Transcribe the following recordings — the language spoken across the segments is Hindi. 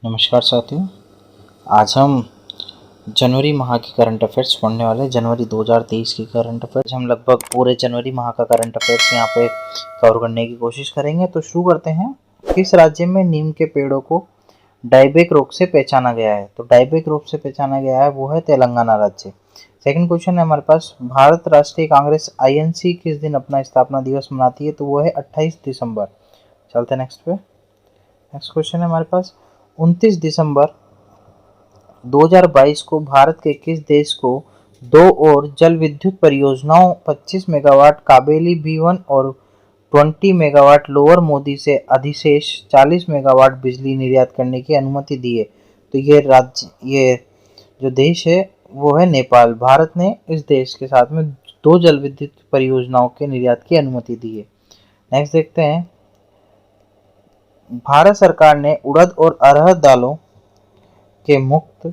नमस्कार साथियों, आज हम जनवरी माह की करंट अफेयर्स पढ़ने वाले हैं। जनवरी 2023 की करंट अफेयर्स हम लगभग पूरे जनवरी माह का करंट अफेयर्स यहाँ पे कवर करने की कोशिश करेंगे। तो शुरू करते हैं। किस राज्य में नीम के पेड़ों को डायबेक रोग से पहचाना गया है? तो डायबेक रोग से पहचाना गया है वो है तेलंगाना राज्य। सेकंड क्वेश्चन है हमारे पास, भारत राष्ट्रीय कांग्रेस INC किस दिन अपना स्थापना दिवस मनाती है? तो वो है 28 दिसंबर। चलते हैं नेक्स्ट पे। नेक्स्ट क्वेश्चन है हमारे पास, 29 दिसंबर 2022 को भारत के किस देश को दो और जल विद्युत परियोजनाओं 25 मेगावाट काबेली B1 और 20 मेगावाट लोअर मोदी से अधिशेष 40 मेगावाट बिजली निर्यात करने की अनुमति दी है? तो ये जो देश है वो है नेपाल। भारत ने इस देश के साथ में दो जल विद्युत परियोजनाओं के निर्यात की अनुमति दी है। नेक्स्ट देखते हैं, भारत सरकार ने उड़द और अरहर दालों के मुक्त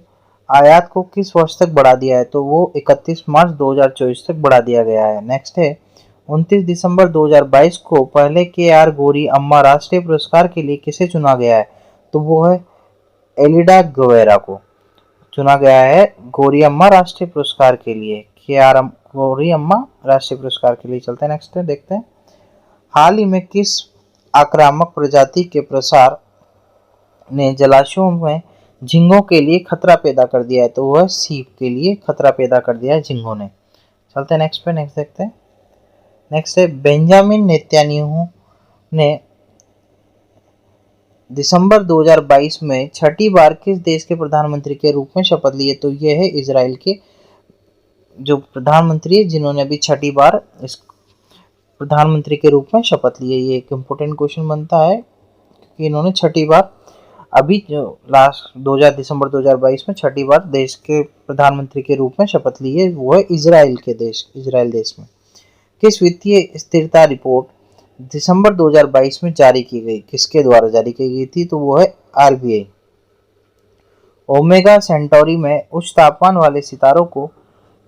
आयात को किस वर्ष तक बढ़ा दिया है? तो वो 31 मार्च 2024 तक बढ़ा दिया गया है। नेक्स्ट है, 29 दिसंबर 2022 को पहले KR गौरी अम्मा राष्ट्रीय पुरस्कार के लिए किसे चुना गया है? तो वो है एलिडा गवेरा को चुना गया है गौरी अम्मा राष्ट्रीय पुरस्कार के लिए, KR गौरी अम्मा राष्ट्रीय पुरस्कार के लिए। चलते हैं नेक्स्ट है, देखते हैं। हाल ही में किस आक्रामक प्रजाति के प्रसार ने जलाशयों में झींगों के लिए खतरा पैदा कर दिया है? तो वह सीप के लिए खतरा पैदा कर दिया है झींगों ने। चलते हैं नेक्स्ट पे। नेक्स्ट देखते हैं। नेक्स्ट है, बेंजामिन नेतन्याहू ने दिसंबर 2022 में छठी बार किस देश के प्रधानमंत्री के रूप में शपथ ली है? तो ये है इजराइल के जो प्रधानमंत्री है जिन्होंने अभी छठी बार इस प्रधानमंत्री के रूप में शपथ ली है। ये एक इम्पोर्टेंट क्वेश्चन बनता है कि इन्होंने छठी बार अभी जो लास्ट दिसंबर 2022 में छठी बार देश के प्रधानमंत्री के रूप में शपथ ली है वो है इजराइल देश में। किस वित्तीय स्थिरता रिपोर्ट दिसंबर 2022 में जारी की गई? किसके द्वारा जारी की गई थी? तो वो है RBI। ओमेगा सेंटोरी में उच्च तापमान वाले सितारों को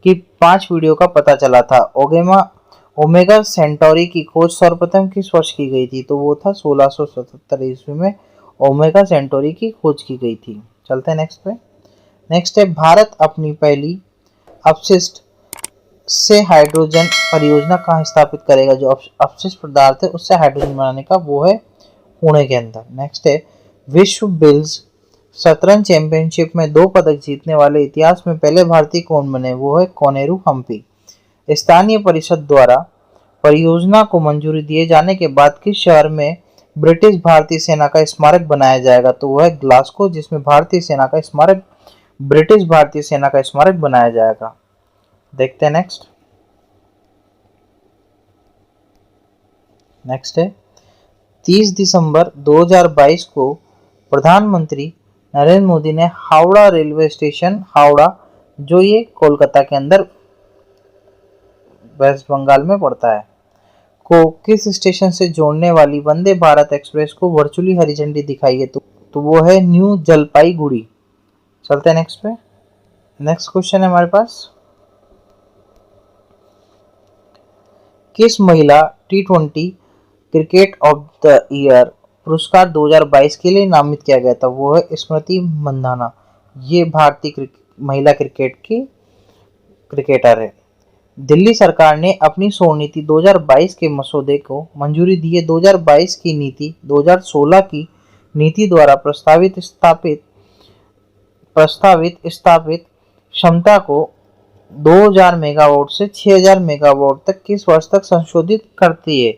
की 5 वीडियो का पता चला था। ओमेगा सेंटोरी की खोज सर्वप्रथम किस वर्ष की गई थी? तो वो था 1677 ईस्वी में ओमेगा सेंटोरी की खोज की गई थी। चलते हैं नेक्स्ट पे। नेक्स्ट है, भारत अपनी पहली अपशिष्ट से हाइड्रोजन परियोजना कहाँ स्थापित करेगा? जो अपशिष्ट पदार्थ है उससे हाइड्रोजन बनाने का वो है पुणे के अंदर। नेक्स्ट है, विश्व बिल्स शतरंज चैंपियनशिप में 2 पदक जीतने वाले इतिहास में पहले भारतीय कौन बने? वो है कोनेरू हम्पी। स्थानीय परिषद द्वारा परियोजना को मंजूरी दिए जाने के बाद किस शहर में ब्रिटिश भारतीय सेना का स्मारक बनाया जाएगा? तो वह है ग्लासगो, जिसमें ब्रिटिश भारतीय सेना का स्मारक बनाया जाएगा। देखते हैं नेक्स्ट। नेक्स्ट है, 30 दिसंबर 2022 को प्रधानमंत्री नरेंद्र मोदी ने हावड़ा रेलवे स्टेशन, हावड़ा जो ये कोलकाता के अंदर वेस्ट बंगाल में पड़ता है, को किस स्टेशन से जोड़ने वाली वंदे भारत एक्सप्रेस को वर्चुअली हरी झंडी दिखाई है? तो वो है न्यू जलपाईगुड़ी। चलते हैं नेक्स्ट पे। नेक्स्ट क्वेश्चन है हमारे पास, किस महिला T20 cricket of the year पुरस्कार 2022 के लिए नामित किया गया था? वो है स्मृति मंधाना। ये भारतीय महिला क्रिकेट की क्रिकेटर है। दिल्ली सरकार ने अपनी सौर नीति 2022 के मसौदे को मंजूरी दी है। 2022 की नीति 2016 की नीति द्वारा प्रस्तावित स्थापित क्षमता को 2000 मेगावाट से 6000 मेगावाट तक किस वर्ष तक संशोधित करती है?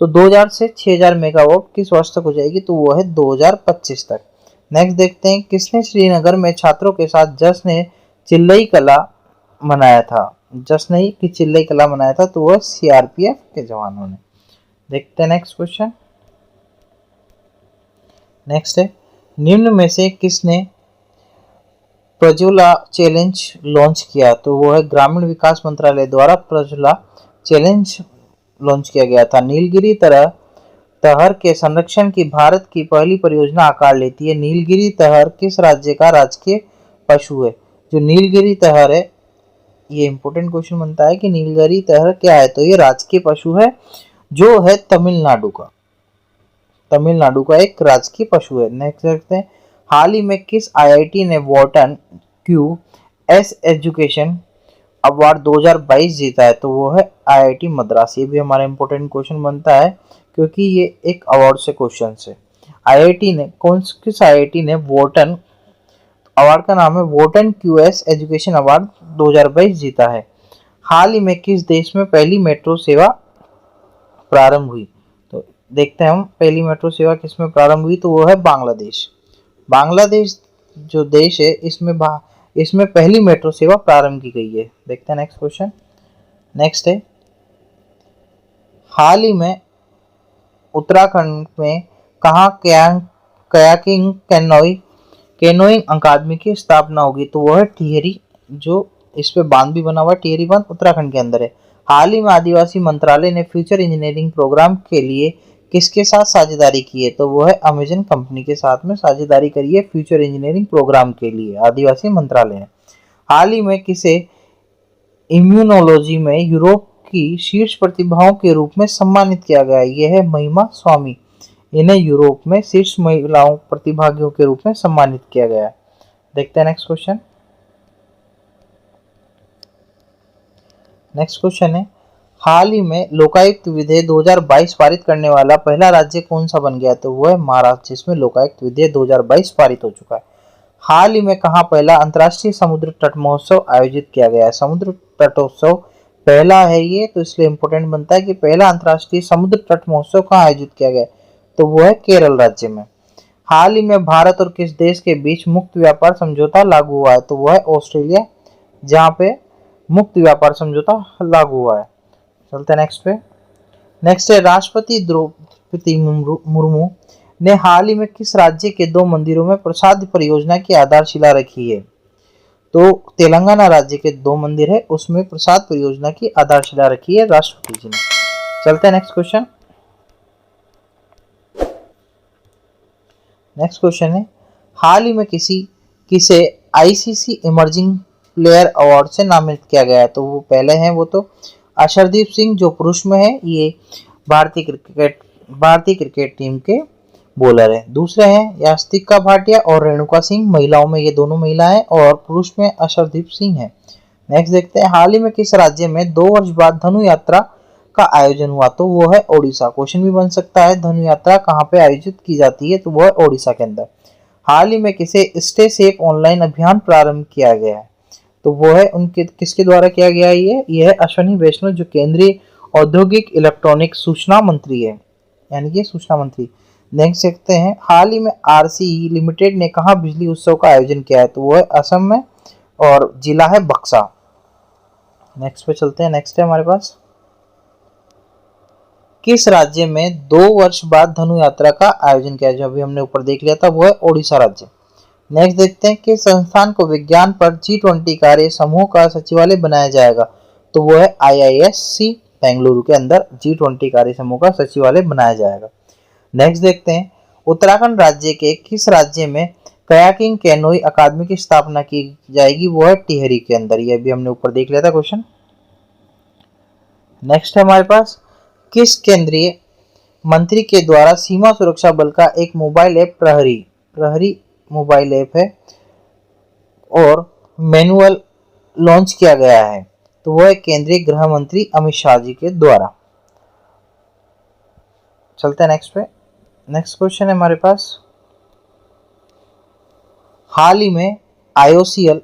तो 2000 से 6000 मेगावाट किस वर्ष तक हो जाएगी? तो वो है 2025 तक। नेक्स्ट देखते हैं, किसने श्रीनगर में छात्रों के साथ जश्न चिल्लई कला मनाया था? तो वह CRPF के जवानों ने। देखते हैं नेक्स्ट क्वेश्चन। नेक्स्ट है, निम्न में से किसने प्रज्वला चैलेंज लॉन्च किया? तो वो है ग्रामीण विकास मंत्रालय द्वारा प्रज्वला चैलेंज लॉन्च किया गया था। नीलगिरी तहर के संरक्षण की भारत की पहली परियोजना आकार लेती है। नीलगिरी तहर किस राज्य का राजकीय पशु है? जो नीलगिरी तहर है, ये इंपॉर्टेंट क्वेश्चन बनता है कि नीलगिरी तहर क्या है? तो ये राजकीय पशु है जो है तमिलनाडु का एक राजकीय पशु है। नेक्स्ट देखते हैं, हाल ही में किस आईआईटी ने Wharton Q S education award 2022 जीता है? तो वो है आईआईटी मद्रास। ये भी हमारा इंपॉर्टेंट क्वेश्चन बनता है क्योंकि ये एक अवार्ड से क्वेश्चन है। आईआईटी ने किस आईआईटी ने वॉर्टन अवार्ड का नाम है वॉर्टन क्यूएस एजुकेशन अवार्ड 2022 जीता है? हाल ही में किस देश में पहली मेट्रो सेवा प्रारंभ हुई? तो देखते हैं हम पहली मेट्रो सेवा किस में प्रारंभ हुई, तो वो है बांग्लादेश। बांग्लादेश जो देश है इसमें पहली मेट्रो सेवा प्रारंभ की गई है। देखते हैं नेक्स्ट क्वेश्चन। नेक्स्ट है, हाल ही में उत्तराखंड में कहाँ कयाकिंग कैनोइंग अकादमी की स्थापना होगी? तो वो है टिहरी, जो इस पे बांध भी बना हुआ है, टिहरी बांध उत्तराखंड के अंदर है। हाल ही में आदिवासी मंत्रालय ने फ्यूचर इंजीनियरिंग प्रोग्राम के लिए किसके साथ साझेदारी की है? तो वो है अमेजन कंपनी के साथ में साझेदारी करी है फ्यूचर इंजीनियरिंग प्रोग्राम के लिए आदिवासी मंत्रालय ने। हाल ही में किसे इम्यूनोलॉजी में यूरोप की शीर्ष प्रतिभाओं के रूप में सम्मानित किया गया? यह है महिमा स्वामी। इन्हें यूरोप में शीर्ष महिलाओं प्रतिभागियों के रूप में सम्मानित किया गया। देखते हैं नेक्स्ट क्वेश्चन। नेक्स्ट क्वेश्चन है, हाल ही में लोकायुक्त विधेयक 2022 पारित करने वाला पहला राज्य कौन सा बन गया? तो वो है महाराष्ट्र, जिसमें लोकायुक्त विधेयक 2022 पारित हो चुका है। हाल ही में कहाँ पहला अंतर्राष्ट्रीय समुद्र तट महोत्सव आयोजित किया गया है? समुद्र तटोत्सव पहला है ये, तो इसलिए इंपोर्टेंट बनता है कि पहला अंतर्राष्ट्रीय समुद्र तट महोत्सव कहाँ आयोजित किया गया? तो वो है केरल राज्य में। हाल ही में भारत और किस देश के बीच मुक्त व्यापार समझौता लागू हुआ है? तो वो है ऑस्ट्रेलिया, जहाँ पे मुक्त व्यापार समझौता लागू हुआ है। चलते हैं नेक्स्ट पे। नेक्स्ट है, राष्ट्रपति द्रौपदी मुर्मू ने हाल ही में किस राज्य के 2 मंदिरों में प्रसाद परियोजना की आधारशिला रखी है? तो तेलंगाना राज्य के 2 मंदिर है, उसमें प्रसाद परियोजना की आधारशिला रखी है राष्ट्रपति जी ने। चलते हैं नेक्स्ट क्वेश्चन। नेक्स्ट क्वेश्चन है, हाल ही में किसे आईसीसी इमर्जिंग प्लेयर अवार्ड से नामित किया गया है? तो वो पहले हैं वो तो अर्शदीप सिंह जो पुरुष में है, ये भारतीय क्रिकेट टीम के बॉलर हैं। दूसरे हैं यास्तिका भाटिया और रेणुका सिंह, महिलाओं में ये दोनों महिला हैं, और पुरुष में अर्शदीप सिंह है। नेक्स्ट देखते हैं, हाल ही में किस राज्य में 2 वर्ष बाद धनु यात्रा का आयोजन हुआ? तो वो है ओडिशा। क्वेश्चन भी बन सकता है धनु यात्रा कहाँ पे आयोजित की जाती है? तो वो है ओडिशा के अंदर। हाल ही में किसे स्टे सेफ ऑनलाइन अभियान प्रारंभ किया गया है? तो वो है उनके किसके द्वारा किया गया है? ये है अश्विनी वैष्णव, जो केंद्रीय औद्योगिक इलेक्ट्रॉनिक सूचना मंत्री है, यानी कि सूचना मंत्री। नेक्स्ट देखते हैं, हाल ही में आरसीई लिमिटेड ने कहाँ बिजली उत्सव का आयोजन किया है? तो वो है असम में, और जिला है बक्सा। नेक्स्ट पे चलते हैं। नेक्स्ट है हमारे पास, किस राज्य में 2 वर्ष बाद धनु यात्रा का आयोजन किया? जो अभी हमने ऊपर देख लिया था, वो है ओडिशा राज्य। नेक्स्ट देखते हैं कि संस्थान को विज्ञान पर G20 कार्य समूह का सचिवालय बनाया जाएगा? तो वो है IISc बेंगलुरु के अंदर G20 कार्य समूह का सचिवालय बनाया जाएगा। नेक्स्ट देखते हैं, उत्तराखंड राज्य के किस राज्य में कयाकिंग कैनोई अकादमी की स्थापना की जाएगी? वो है टिहरी के अंदर। ये भी हमने ऊपर देख लिया था क्वेश्चन। नेक्स्ट है हमारे पास, किस केंद्रीय मंत्री के द्वारा सीमा सुरक्षा बल का एक मोबाइल ऐप प्रहरी मोबाइल ऐप है और मैनुअल लॉन्च किया गया है? तो वह केंद्रीय गृह मंत्री अमित शाह जी के द्वारा। चलते हैं नेक्स्ट पे। नेक्स्ट क्वेश्चन है हमारे पास, हाल ही में आईओसीएल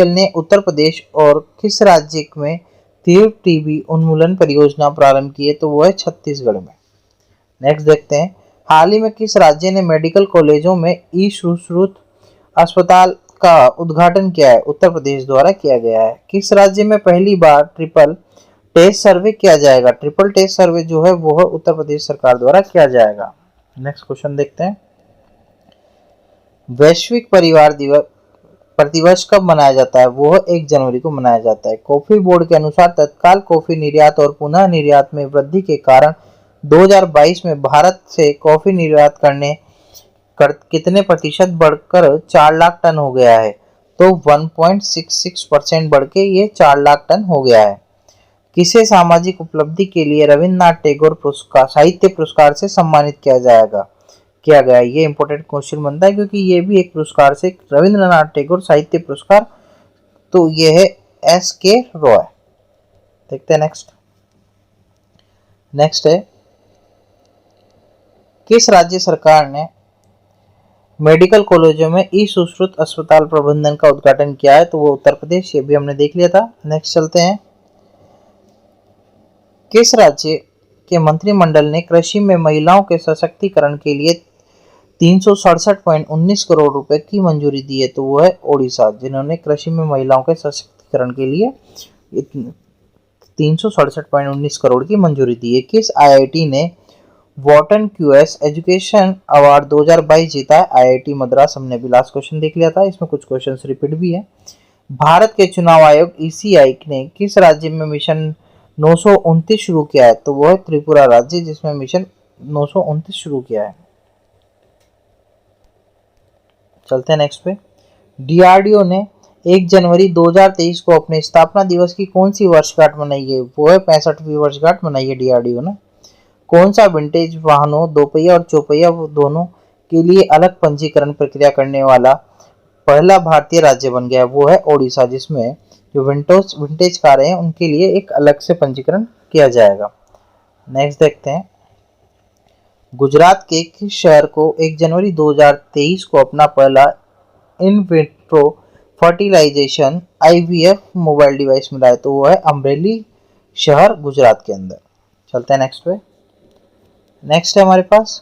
ने उत्तर प्रदेश और किस राज्य में तीव्र टीबी उन्मूलन परियोजना प्रारंभ की है? तो वो है छत्तीसगढ़ में। नेक्स्ट देखते हैं, हाल ही में किस राज्य ने मेडिकल कॉलेजों में ई सुश्रुत अस्पताल का उद्घाटन किया है? उत्तर प्रदेश द्वारा किया गया है। किस राज्य में पहली बार ट्रिपल टेस्ट सर्वे किया जाएगा? ट्रिपल टेस्ट सर्वे जो है वो है उत्तर प्रदेश सरकार द्वारा किया जाएगा। नेक्स्ट क्वेश्चन देखते हैं, वैश्विक परिवार दिवस प्रतिवर्ष कब मनाया जाता है? वो 1 जनवरी को मनाया जाता है। कॉफी बोर्ड के अनुसार तत्काल कॉफी निर्यात और पुनः निर्यात में वृद्धि के कारण 2022 में भारत से कॉफी निर्यात कितने प्रतिशत बढ़कर 4 लाख टन हो गया है? तो 1.66% बढ़ के ये 4 लाख टन हो गया है। किसे सामाजिक उपलब्धि के लिए रविन्द्रनाथ टैगोर पुरस्कार साहित्य पुरस्कार से सम्मानित किया जाएगा? किया गया। ये इंपॉर्टेंट क्वेश्चन बनता है क्योंकि ये भी एक पुरस्कार से रविंद्रनाथ टैगोर साहित्य पुरस्कार, तो ये है SK रॉय। देखते हैं नेक्स्ट है किस राज्य सरकार ने मेडिकल कॉलेजों में ई सुश्रुत अस्पताल प्रबंधन का उद्घाटन किया है? तो वो उत्तर प्रदेश, ये भी हमने देख लिया था। नेक्स्ट चलते हैं, किस राज्य के मंत्रिमंडल ने कृषि में महिलाओं के सशक्तिकरण के लिए 367.19 करोड़ रुपए की मंजूरी दी है? तो वो है ओडिशा, जिन्होंने कृषि में महिलाओं के सशक्तिकरण के लिए 367.19 करोड़ की मंजूरी दी है। किस IIT ने वॉटन QS एजुकेशन अवार्ड 2022 जीता है? IIT मद्रास, हमने भी लास्ट क्वेश्चन देख लिया था, इसमें कुछ क्वेश्चन रिपीट भी है। भारत के चुनाव आयोग ECI ने किस राज्य में मिशन 929 शुरू किया है? तो वो है त्रिपुरा राज्य, जिसमें मिशन 929 शुरू किया है। चलते हैं नेक्स्ट पे, DRDO ने 1 जनवरी 2023 को अपने स्थापना दिवस की कौन सी वर्षगांठ मनाई है? वो है 65वीं वर्षगांठ मनाई है DRDO ने। कौन सा विंटेज वाहनों, दोपहिया और चौपहिया दोनों के लिए अलग पंजीकरण प्रक्रिया करने वाला पहला भारतीय राज्य बन गया? वो है ओडिशा, जिसमें जो विंटेज कारें हैं उनके लिए एक अलग से पंजीकरण किया जाएगा। नेक्स्ट देखते हैं, गुजरात के किस शहर को 1 जनवरी 2023 को अपना पहला in vitro fertilization IVF mobile device मिला है? तो वो है अमरेली शहर, गुजरात के अंदर। चलते हैं नेक्स्ट पे, नेक्स्ट है हमारे पास,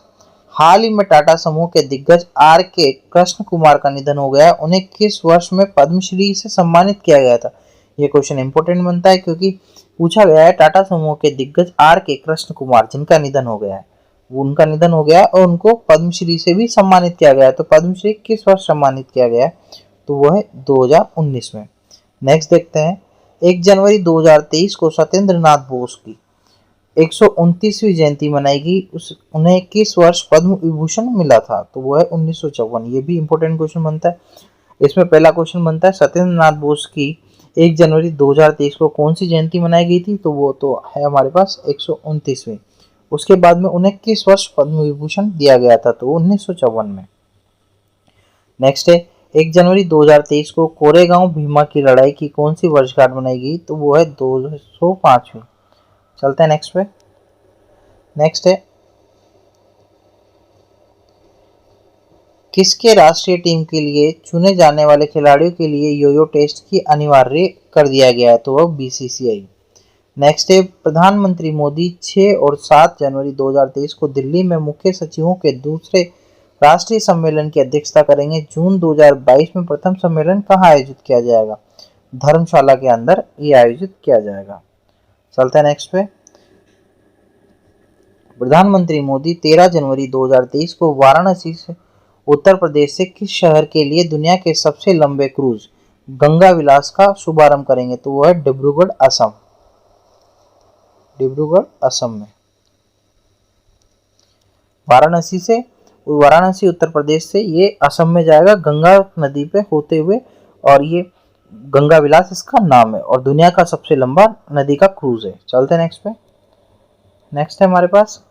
हाल ही में टाटा समूह के दिग्गज RK कृष्ण कुमार का निधन हो गया। उन्हें किस वर्ष में पद्मश्री से सम्मानित किया गया था? ये क्वेश्चन इंपोर्टेंट बनता है क्योंकि पूछा गया है टाटा समूह के दिग्गज RK कृष्ण कुमार, जिनका निधन हो गया है, उनका निधन हो गया और उनको पद्मश्री से भी सम्मानित किया गया है। तो पद्मश्री किस वर्ष सम्मानित किया गया है? तो वो है 2019 में। नेक्स्ट देखते हैं, 1 जनवरी 2023 को सत्येंद्र नाथ बोस की 129वीं जयंती मनाएगी। उन्हें किस वर्ष पद्म विभूषण मिला था? तो वो है 1954। ये भी इंपॉर्टेंट क्वेश्चन बनता है। इसमें पहला क्वेश्चन बनता है, सत्येंद्र नाथ बोस की 1 जनवरी 2023 को कौन सी जयंती मनाई गई थी? तो वो तो है हमारे पास 129वीं। उसके बाद में उन्हें किस वर्ष पद्म विभूषण दिया गया था? तो 1954 में। नेक्स्ट है, 1 जनवरी 2023 को कोरेगांव भीमा की लड़ाई की कौन सी वर्षगांठ मनाई गई? तो वो है 205वीं। चलते हैं नेक्स्ट पे, नेक्स्ट है, किसके राष्ट्रीय टीम के लिए चुने जाने वाले खिलाड़ियों के लिए योयो टेस्ट की अनिवार्य कर दिया गया है? तो वह BCCI। नेक्स्ट है, प्रधानमंत्री मोदी 6 और 7 जनवरी 2023 को दिल्ली में मुख्य सचिवों के दूसरे राष्ट्रीय सम्मेलन की अध्यक्षता करेंगे। जून 2022 में प्रथम सम्मेलन कहाँ आयोजित किया जाएगा? धर्मशाला के अंदर ये आयोजित किया जाएगा। चलते हैं नेक्स्ट पे, प्रधानमंत्री मोदी 13 जनवरी 2023 को वाराणसी से उत्तर प्रदेश से किस शहर के लिए दुनिया के सबसे लंबे क्रूज गंगा विलास का शुभारंभ करेंगे? तो वो है डिब्रूगढ़, असम। डिब्रूगढ़ असम में। वाराणसी उत्तर प्रदेश से ये असम में जाएगा, गंगा नदी पे होते हुए, और ये गंगा विलास इसका नाम है और दुनिया का सबसे लंबा नदी का क्रूज है। चलते हैं नेक्स्ट पे, नेक्स्ट है हमारे पास,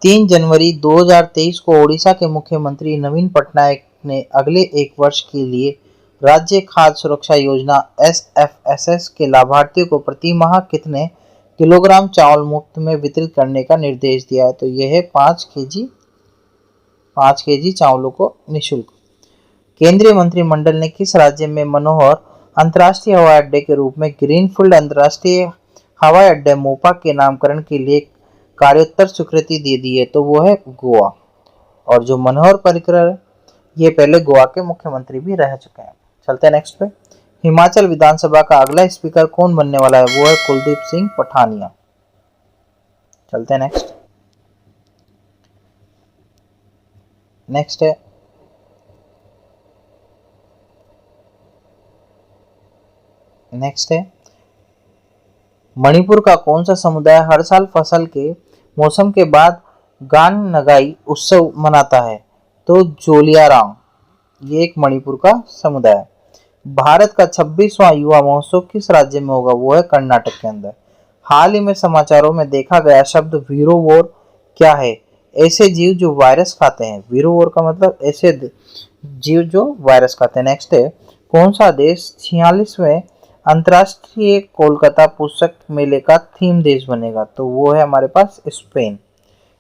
3 जनवरी 2023 को ओडिशा के मुख्यमंत्री नवीन पटनायक ने अगले 1 वर्ष के लिए राज्य खाद्य सुरक्षा योजना SFSS के लाभार्थियों को प्रति माह कितने किलोग्राम चावल मुफ्त में वितरित करने का निर्देश दिया है? तो यह है 5 केजी चावलों को निःशुल्क। केंद्रीय मंत्रिमंडल ने किस राज्य में मनोहर अंतर्राष्ट्रीय हवाई अड्डे के रूप में ग्रीनफील्ड अंतर्राष्ट्रीय हवाई अड्डे मोपा के नामकरण के लिए कार्योत्तर स्वीकृति दे दी है? तो वो है गोवा। और जो मनोहर पर्रिकर, ये पहले गोवा के मुख्यमंत्री भी रह चुके हैं। चलते हैं नेक्स्ट पे, हिमाचल विधानसभा का अगला स्पीकर कौन बनने वाला है? वो है कुलदीप सिंह पठानिया। चलते हैं नेक्स्ट है, मणिपुर का कौन सा समुदाय हर साल फसल के मौसम के बाद गान नगाई उत्सव मनाता है? तो जोलियारांग, ये एक मणिपुर का समुदाय है। भारत का 26वां युवा महोत्सव किस राज्य में होगा? वो है कर्नाटक के अंदर। हाल ही में समाचारों में देखा गया शब्द वीरो वॉर क्या है? ऐसे जीव जो वायरस खाते हैं। वीरोवर का मतलब ऐसे जीव जो वायरस खाते हैं। नेक्स्ट है, कौन सा देश 46वें अंतर्राष्ट्रीय कोलकाता पुस्तक मेले का थीम देश बनेगा? तो वो है हमारे पास स्पेन।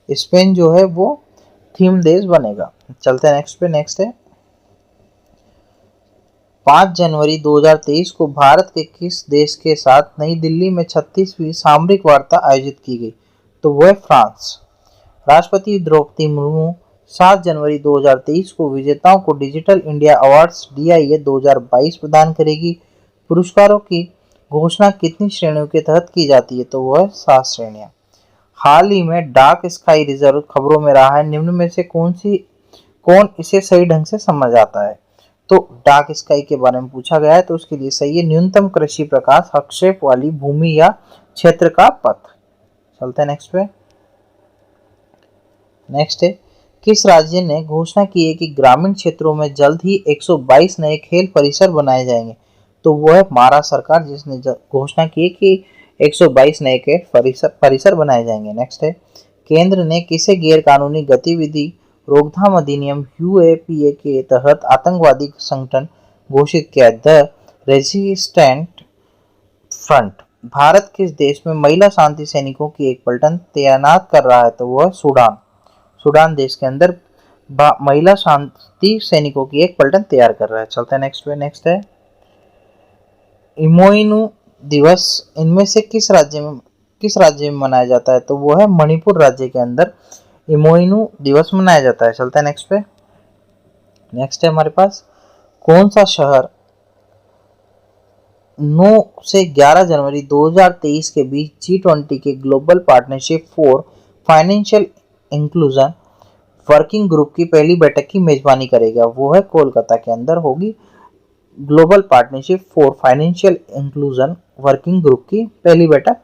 स्पेन जो है वो थीम देश बनेगा। चलते हैं नेक्स्ट पे। नेक्स्ट है, 5 जनवरी 2023 को भारत के किस देश के साथ नई दिल्ली में 36वीं सामरिक वार्ता आयोजित की गई? तो वो है फ्रांस। राष्ट्रपति द्रौपदी मुर्मू 7 जनवरी 2023 को विजेताओं को डिजिटल इंडिया अवार्ड्स DIA 2022 प्रदान करेगी। पुरस्कारों की घोषणा कितनी श्रेणियों के तहत की जाती है? तो वह है 7 श्रेणियां। हाल ही में डार्क स्काई रिजर्व खबरों में रहा है, निम्न में से कौन इसे सही ढंग से समझ आता है? तो डार्क स्काई के बारे में पूछा गया है, तो उसके लिए सही है न्यूनतम कृषि प्रकाश हस्तक्षेप वाली भूमि या क्षेत्र का पथ। चलते हैं नेक्स्ट पे। नेक्स्ट है, किस राज्य ने घोषणा की है कि ग्रामीण क्षेत्रों में जल्द ही 122 नए खेल परिसर बनाए जाएंगे? तो वो है महाराष्ट्र सरकार, जिसने घोषणा की है कि 122 नए खेल परिसर बनाए जाएंगे। नेक्स्ट है, केंद्र ने किसे गैर कानूनी गतिविधि रोकथाम अधिनियम UAPA के तहत आतंकवादी संगठन घोषित किया? The resistant front. भारत किस देश में महिला शांति सैनिकों की एक पलटन तैनात कर रहा है? तो वह सूडान। सूडान देश के अंदर महिला शांति सैनिकों की एक पलटन तैयार कर रहा है। चलते हैं नेक्स्ट पे। नेक्स्ट है, इमोइनु दिवस इनमें से किस राज्य में मनाया जाता है? तो वो है मणिपुर राज्य के अंदर इमोइनु दिवस मनाया जाता है। चलते हैं नेक्स्ट पे। नेक्स्ट है हमारे पास, कौन सा शहर 9 से 11 जनवरी 2023 के बीच G20 के global partnership for financial inclusion working group की पहली बैठक की मेजबानी करेगा? वो है कोलकाता के अंदर होगी global partnership for financial inclusion working group की पहली बैठक,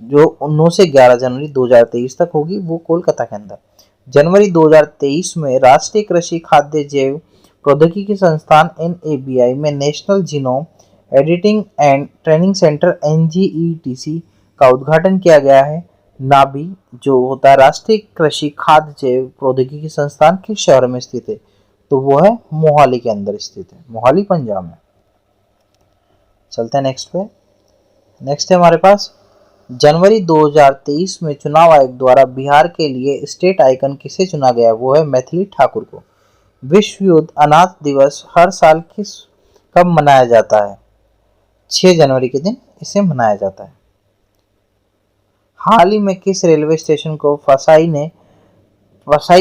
जो 9 से 11 जनवरी 2023 तक होगी, वो कोलकाता के अंदर। जनवरी 2023 में राष्ट्रीय कृषि खाद्य जैव प्रौद्योगिकी संस्थान NABI में national genome editing and training centre NGETC का उद्घाटन किया गया है। नाबी जो होता है राष्ट्रीय कृषि खाद्य जैव प्रौद्योगिकी संस्थान किस शहर में स्थित है? तो वो है मोहाली के अंदर स्थित है, मोहाली पंजाब में। चलते हैं नेक्स्ट पे। नेक्स्ट है हमारे पास, जनवरी 2023 में चुनाव आयोग द्वारा बिहार के लिए स्टेट आइकन किसे चुना गया? वो है मैथिली ठाकुर को। विश्व युद्ध अनाथ दिवस हर साल कब मनाया जाता है? 6 जनवरी के दिन इसे मनाया जाता है। हाल ही में किस रेलवे स्टेशन को फसाई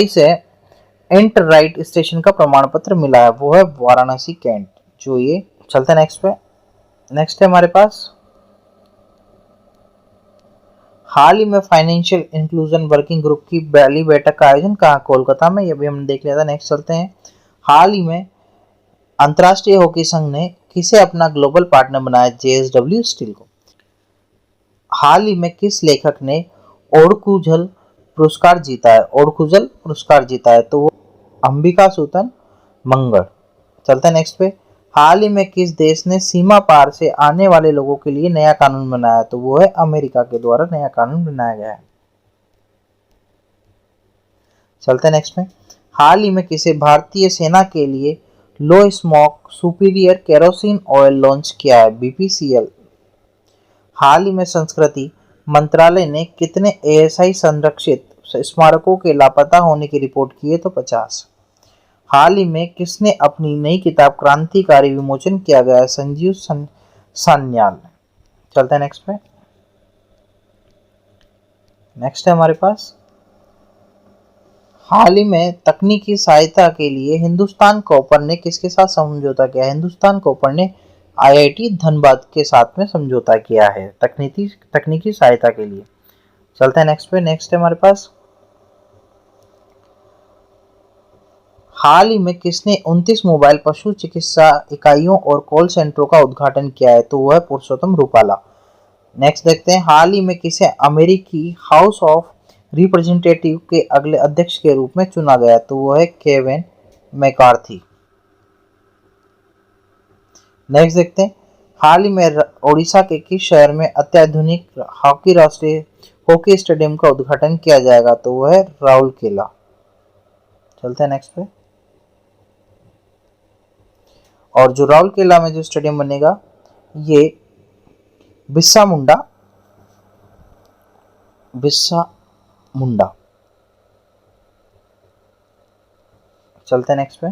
से एंटर राइट स्टेशन का प्रमाण पत्र मिला है? वो है वाराणसी कैंट जो ये। चलते हैं नेक्स्ट पे। नेक्स्ट है हमारे पास, हाल ही में फाइनेंशियल इंक्लूजन वर्किंग ग्रुप की पहली बैठक का आयोजन कहाँ? कोलकाता में, ये भी हमने देख लिया था। नेक्स्ट चलते हैं, हाल ही में अंतर्राष्ट्रीय हॉकी संघ ने किसे अपना ग्लोबल पार्टनर बनाया? JSW स्टील को। हाल ही में किस लेखक ने ओडकुझल पुरस्कार जीता है? ओडकुझल पुरस्कार जीता है, तो वो अंबिका सुतन मंगल। चलते हैं नेक्स्ट पे। हाल ही में किस देश ने सीमा पार से आने वाले लोगों के लिए नया कानून बनाया? तो वो है अमेरिका के द्वारा नया कानून बनाया गया है। चलते हैं नेक्स्ट में, हाल ही में किसे भारतीय सेना के लिए low smoke superior kerosene oil launch किया है? BPCL। हाल ही में संस्कृति मंत्रालय ने कितने ASI संरक्षित स्मारकों के लापता होने की रिपोर्ट की है? तो 50। हाल ही में किसने अपनी नई किताब क्रांतिकारी विमोचन किया गया है? संजीव सान्याल। चलते हैं नेक्स्ट पे। नेक्स्ट है हमारे पास, हाल ही में तकनीकी सहायता के लिए हिंदुस्तान कॉपर ने किसके साथ समझौता किया? हिंदुस्तान कॉपर ने IIT धनबाद के साथ में समझौता किया है तकनीकी सहायता के लिए। चलते हैं नेक्स्ट पे। नेक्स्ट है हमारे पास, हाल ही में किसने 29 मोबाइल पशु चिकित्सा इकाइयों और कॉल सेंटरों का उद्घाटन किया है? तो वह है पुरुषोत्तम रूपाला। नेक्स्ट देखते हैं, हाल ही में किसे अमेरिकी हाउस ऑफ रिप्रेजेंटेटिव के अगले अध्यक्ष के रूप में चुना गया? तो वह है केविन मैकार्थी। नेक्स्ट देखते हैं, हाल ही में ओडिशा के किस शहर में अत्याधुनिक हॉकी राष्ट्रीय हॉकी स्टेडियम का उद्घाटन किया जाएगा? तो वो है राउरकेला। चलते हैं नेक्स्ट पे। और जो राउरकेला में जो स्टेडियम बनेगा ये बिरसा मुंडा। चलते हैं नेक्स्ट पे।